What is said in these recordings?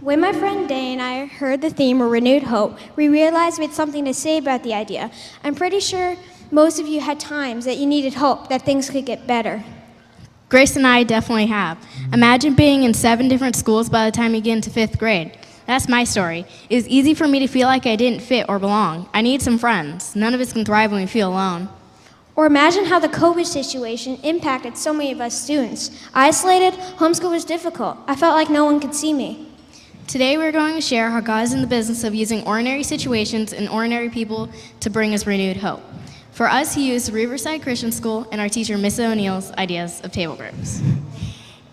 When my friend Day and I heard the theme Renewed Hope, we realized we had something to say about the idea. I'm pretty sure most of you had times that you needed hope, that things could get better. Grace and I definitely have. Imagine being in 7 different schools by the time you get into 5th grade. That's my story. It was easy for me to feel like I didn't fit or belong. I need some friends. None of us can thrive when we feel alone. Or imagine how the COVID situation impacted so many of us students. Isolated, homeschool was difficult. I felt like no one could see me. Today we're going to share how God is in the business of using ordinary situations and ordinary people to bring us renewed hope. For us, he used Riverside Christian School and our teacher, Mrs. O'Neill's ideas of table groups.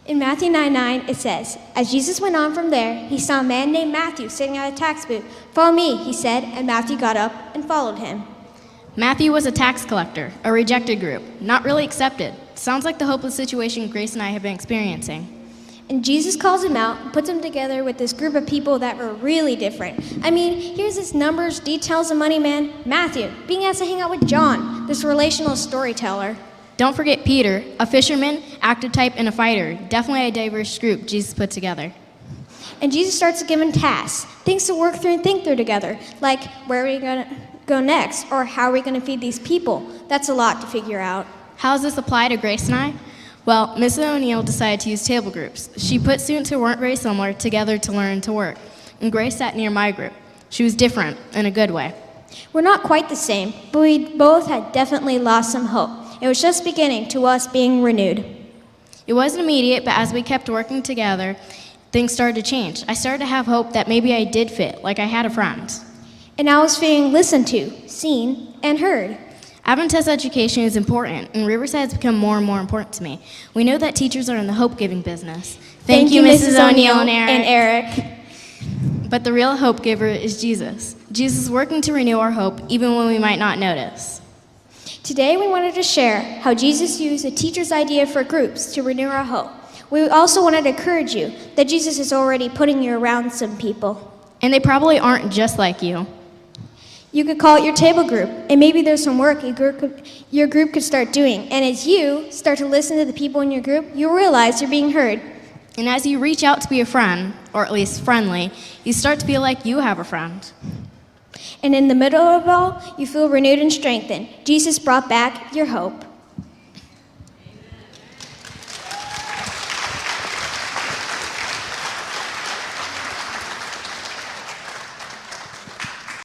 In Matthew 9:9, it says, "As Jesus went on from there, he saw a man named Matthew sitting at a tax booth. 'Follow me,' he said, and Matthew got up and followed him." Matthew was a tax collector, a rejected group, not really accepted. Sounds like the hopeless situation Grace and I have been experiencing. And Jesus calls him out and puts him together with this group of people that were really different. I mean, here's this numbers, details, and money man, Matthew, being asked to hang out with John, this relational storyteller. Don't forget Peter, a fisherman, active type, and a fighter. Definitely a diverse group Jesus put together. And Jesus starts to give him tasks, things to work through and think through together, like where are we going to go next, or how are we going to feed these people? That's a lot to figure out. How does this apply to Grace and I? Well, Mrs. O'Neill decided to use table groups. She put students who weren't very similar together to learn to work. And Grace sat near my group. She was different in a good way. We're not quite the same, but we both had definitely lost some hope. It was just beginning to us being renewed. It wasn't immediate, but as we kept working together, things started to change. I started to have hope that maybe I did fit, like I had a friend. And I was feeling listened to, seen, and heard. Adventist education is important, and Riverside has become more and more important to me. We know that teachers are in the hope-giving business. Thank you, Mrs. O'Neill and Eric. But the real hope giver is Jesus. Jesus is working to renew our hope, even when we might not notice. Today, we wanted to share how Jesus used a teacher's idea for groups to renew our hope. We also wanted to encourage you that Jesus is already putting you around some people. And they probably aren't just like you. You could call it your table group, and maybe there's some work your group could start doing. And as you start to listen to the people in your group, you'll realize you're being heard. And as you reach out to be a friend, or at least friendly, you start to feel like you have a friend. And in the middle of it all, you feel renewed and strengthened. Jesus brought back your hope.